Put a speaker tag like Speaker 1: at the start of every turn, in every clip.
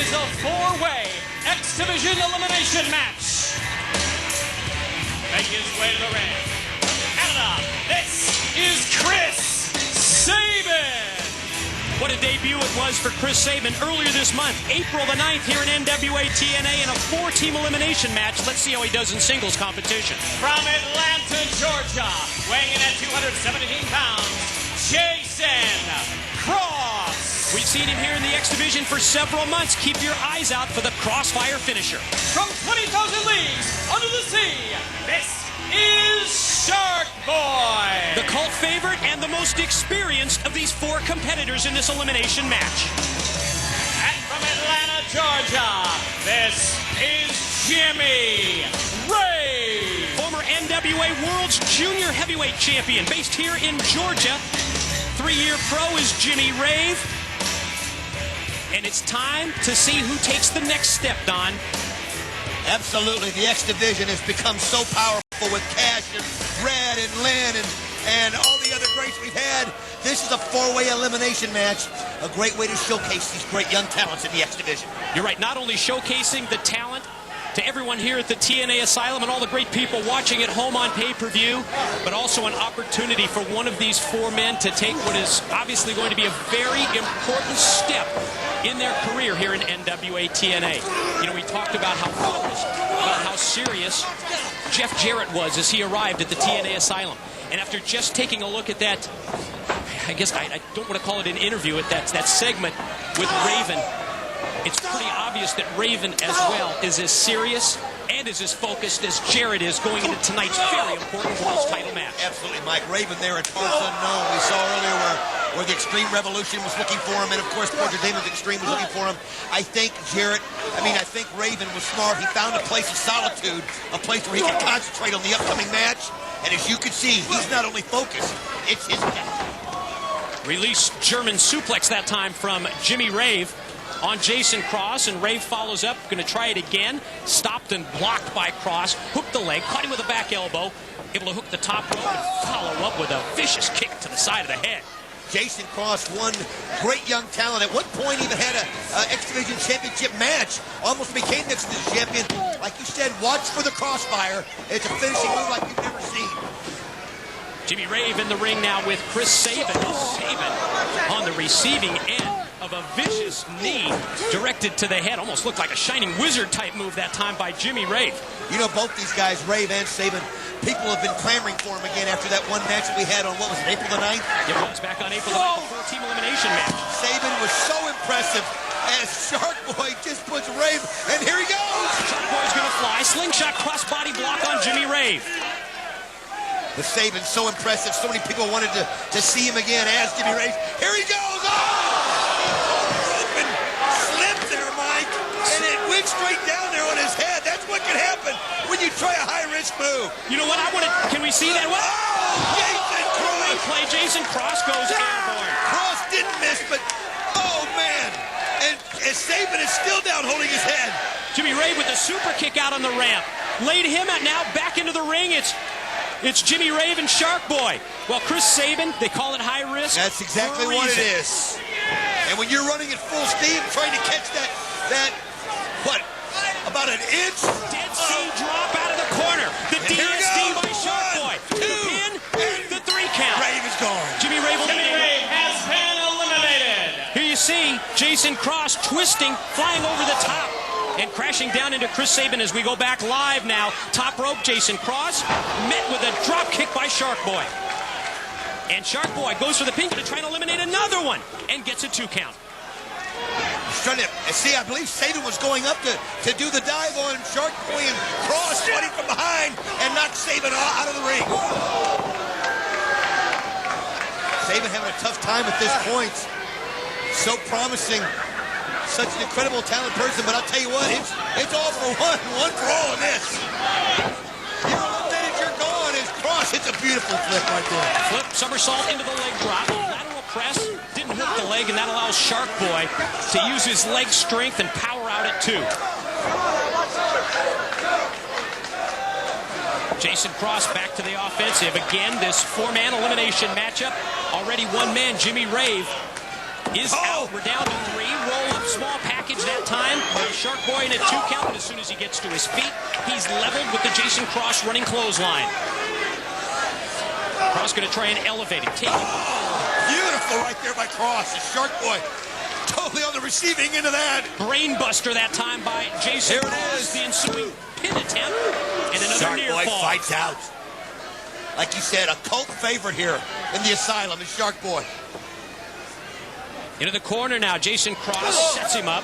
Speaker 1: is a four-way X-Division elimination match. Making his way to the ring. Canada, this is Chris Sabin.
Speaker 2: What a debut it was for Chris Sabin earlier this month, April the 9th here in NWA TNA in a four-team elimination match. Let's see how he does in singles competition.
Speaker 1: From Atlanta, Georgia, weighing in at 217 pounds, Jason Cross.
Speaker 2: We've seen him here in the X-Division for several months. Keep your eyes out for the crossfire finisher.
Speaker 1: From 20,000 leagues under the sea, this is Shark Boy.
Speaker 2: The cult favorite and the most experienced of these four competitors in this elimination match.
Speaker 1: And from Atlanta, Georgia, this is Jimmy Rave.
Speaker 2: Former NWA World's Junior Heavyweight Champion, based here in Georgia. 3-year pro is Jimmy Rave. And it's time to see who takes the next step, Don.
Speaker 3: Absolutely. The X-Division has become so powerful with Cash and Red and Lynn and all the other greats we've had. This is a four-way elimination match. A great way to showcase these great young talents in the X-Division.
Speaker 2: You're right. Not only showcasing the talent to everyone here at the TNA Asylum and all the great people watching at home on pay-per-view, but also an opportunity for one of these four men to take what is obviously going to be a very important step in their career here in NWA TNA. You know, we talked about how focused, about how serious Jeff Jarrett was as he arrived at the TNA Asylum. And after just taking a look at that, I guess I don't want to call it an interview, at that segment with Raven, it's pretty obvious that Raven as well is as serious and is as focused as Jarrett is going into tonight's very important world's title match.
Speaker 3: Absolutely, Mike. Raven there at parts unknown. We saw earlier where the Extreme Revolution was looking for him, and of course Porter Damon's Extreme was looking for him. I think Raven was smart. He found a place of solitude, a place where he could concentrate on the upcoming match. And as you can see, he's not only focused, it's his match.
Speaker 2: Release German suplex that time from Jimmy Rave on Jason Cross, and Rave follows up, going to try it again. Stopped and blocked by Cross, hooked the leg, caught him with a back elbow, able to hook the top rope and follow up with a vicious kick to the side of the head.
Speaker 3: Jason Cross, one great young talent. At one point, even had a X-Division championship match. Almost became the X-Division champion. Like you said, watch for the crossfire. It's a finishing move like you've never seen.
Speaker 2: Jimmy Rave in the ring now with Chris Sabin. Sabin on the receiving end of a vicious knee directed to the head. Almost looked like a Shining Wizard type move that time by Jimmy Rave.
Speaker 3: You know, both these guys, Rave and Sabin, people have been clamoring for him again after that one match that we had on, what was it, April the 9th?
Speaker 2: It was back on April the 9th, the four-team elimination match.
Speaker 3: Sabin was so impressive as Shark Boy just puts Rave, and here he goes!
Speaker 2: Shark Boy's gonna fly. Slingshot cross-body block on Jimmy Rave.
Speaker 3: The Sabin, so impressive. So many people wanted to see him again as Jimmy Rave. Here he goes! Oh! Open slip there, Mike. And it went straight down there on his head. That's what can happen when you try a high-risk move.
Speaker 2: You know what? Can we see that? What?
Speaker 3: Oh! Jason Cross!
Speaker 2: Play Jason Cross goes airborne.
Speaker 3: Cross didn't miss, but oh, man. And Sabin is still down holding his head.
Speaker 2: Jimmy Rave with a super kick out on the ramp. Laid him out now back into the ring. It's Jimmy Rave and Shark Boy. Well, Chris Sabin, they call it high risk.
Speaker 3: That's exactly what it is. And when you're running at full steam, trying to catch that what, about an inch?
Speaker 2: Dead sea drop out of the corner. The DSD by Shark Boy. The pin, the 3 count.
Speaker 3: Rave is gone.
Speaker 2: Jimmy Rave
Speaker 1: has been eliminated.
Speaker 2: Here you see Jason Cross twisting, flying over the top, and crashing down into Chris Sabin as we go back live now. Top rope, Jason Cross met with a drop kick by Shark Boy. And Shark Boy goes for the pin to try and eliminate another one and gets a 2 count.
Speaker 3: He's trying to see, I believe Sabin was going up to do the dive on Shark Boy, and Cross fighting from behind and knocked Sabin out of the ring. Sabin having a tough time at this point. So promising. Such an incredible, talented person, but I'll tell you what, it's all for one for all in this. You're eliminated, you're gone. As Cross hits a beautiful flip right there.
Speaker 2: Flip, somersault into the leg drop. Lateral press, didn't hook the leg, and that allows Shark Boy to use his leg strength and power out at 2. Jason Cross back to the offensive. Again, this 4-man elimination matchup. Already one man, Jimmy Rave, is out. We're down to 3. Roll up small package that time. Shark Boy in a 2 count, but as soon as he gets to his feet, he's leveled with the Jason Cross running clothesline. Cross going to try and elevate him.
Speaker 3: Beautiful right there by Cross. The Shark Boy totally on the receiving end of that.
Speaker 2: Brainbuster that time by Jason Cross. The ensuing pin attempt and another near
Speaker 3: Shark Boy
Speaker 2: fall.
Speaker 3: fights out. Like you said, a cult favorite here in the Asylum is Shark Boy.
Speaker 2: Into the corner now. Jason Cross sets him up.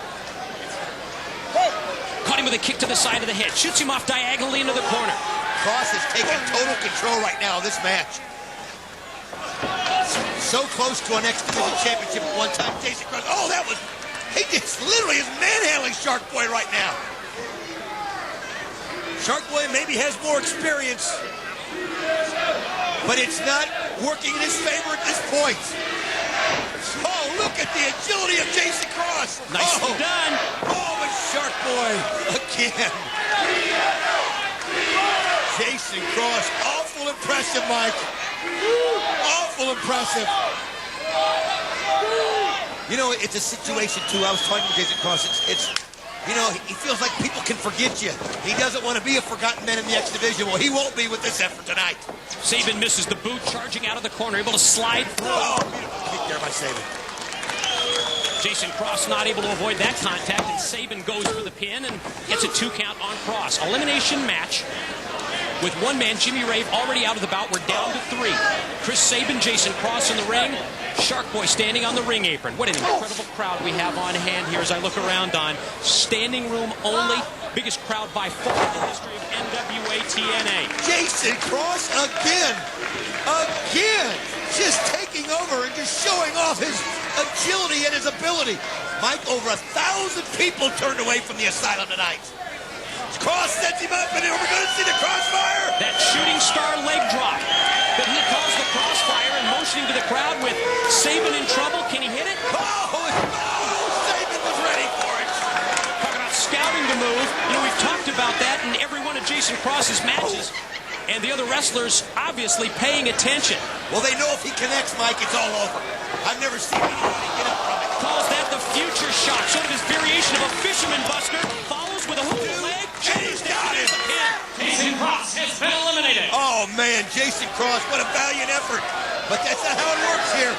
Speaker 2: Caught him with a kick to the side of the head. Shoots him off diagonally into the corner.
Speaker 3: Cross has taken total control right now of this match. So close to an X-Division championship at one time. Jason Cross, he just literally is manhandling Shark Boy right now. Shark Boy maybe has more experience, but it's not working in his favor at this point. Oh, look at the agility of Jason Cross.
Speaker 2: Nicely done.
Speaker 3: Oh, but Shark Boy again. Jason Cross, awful impressive, Mike. Awful impressive. You know, it's a situation, too. I was talking to Jason Cross. You know, he feels like people can forget you. He doesn't want to be a forgotten man in the X-Division. Well, he won't be with this effort tonight.
Speaker 2: Sabin misses the boot, charging out of the corner, able to slide through.
Speaker 3: Oh, beautiful kick there by Sabin.
Speaker 2: Jason Cross not able to avoid that contact, and Sabin goes for the pin and gets a 2 count on Cross. Elimination match with one man, Jimmy Rave, already out of the bout. We're down to 3. Chris Sabin, Jason Cross in the ring. Shark Boy standing on the ring apron. What an incredible crowd we have on hand here as I look around on standing room only. Biggest crowd by far in the history of NWA TNA.
Speaker 3: Jason Cross again. Just taking over and just showing off his agility and his ability. Mike, over 1,000 people turned away from the Asylum tonight. Cross sets him up, and we're going to see the crossfire.
Speaker 2: That shooting star leg drop that he calls the crossfire and motioning to the crowd with Sabin in trouble. Can he hit it?
Speaker 3: Sabin was ready for it.
Speaker 2: Talk about scouting the move. You know, we've talked about that in every one of Jason Cross's matches. And the other wrestlers obviously paying attention.
Speaker 3: Well, they know if he connects, Mike, it's all over. I've never seen anybody get up from it.
Speaker 2: Calls that the future shot. Sort of his variation of a fisherman buster. Follows with a hook leg.
Speaker 3: And he's got it.
Speaker 1: Jason Cross has been eliminated.
Speaker 3: Oh, man, Jason Cross, what a valiant effort. But that's not how it works here.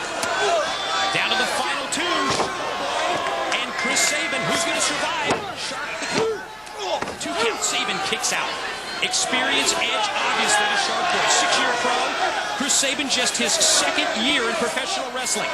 Speaker 2: Down to the final 2. And Chris Sabin, who's going to survive? Shark the cover. 2 count. Sabin kicks out. Experience edge, obviously, to Shark Boy. 6-year pro. Chris Sabin, just his 2nd year in professional wrestling.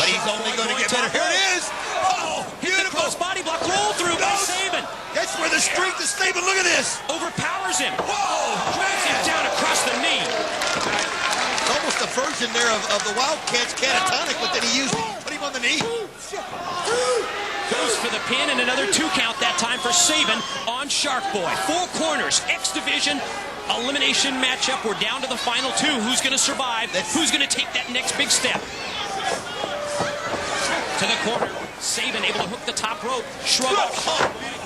Speaker 3: But he's only going to get better. Here it is. Oh, beautiful.
Speaker 2: Cross body block roll through by Sabin.
Speaker 3: That's where the strength of Sabin. Look at this.
Speaker 2: Overpowers him.
Speaker 3: Whoa.
Speaker 2: Drives him down across the knee.
Speaker 3: It's almost a version there of the Wildcats catatonic, but then he put him on the knee.
Speaker 2: Goes for the pin and another 2 count that time for Sabin on Shark Boy. 4 corners, X-Division elimination matchup. We're down to the final 2. Who's going to survive? Who's going to take that next big step? To the corner. Sabin able to hook the top rope. Shrug up.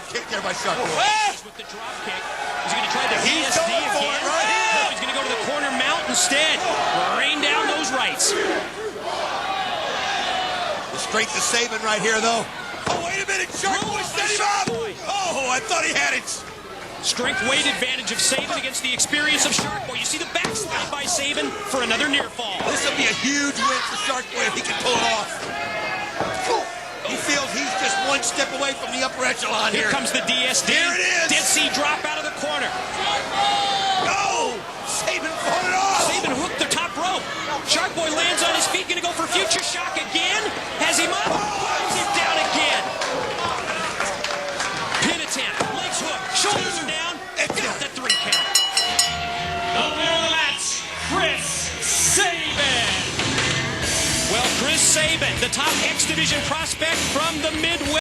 Speaker 3: Kick there by Shark Boy.
Speaker 2: With the drop kick. He's going to try the
Speaker 3: He's
Speaker 2: DSD
Speaker 3: going for
Speaker 2: again.
Speaker 3: it right here.
Speaker 2: He's going to go to the corner mount instead. Rain down those rights.
Speaker 3: The strength of Sabin right here, though. Oh, wait a minute. Shark Boy set him up. Oh, I thought he had it.
Speaker 2: Strength weight advantage of Sabin against the experience of Shark Boy. You see the backslide by Sabin for another near fall.
Speaker 3: This will be a huge win for Shark Boy if he can pull it off. He feels he's just 1 step away from the upper echelon here.
Speaker 2: Here comes the DSD.
Speaker 3: Here it is.
Speaker 2: Dead Sea drop out of the corner.
Speaker 3: No! Sabin fought it off.
Speaker 2: Sabin hooked the top rope. Shark Boy lands on his feet. Going to go for future shock again. Has him up. Puts him down again. Pin attempt. Legs hook. Shoulders are down. Got the 3 count.
Speaker 1: The winner of the match, Chris Sabin.
Speaker 2: Well, Chris Sabin, the top X-Division prospect from the Midwest.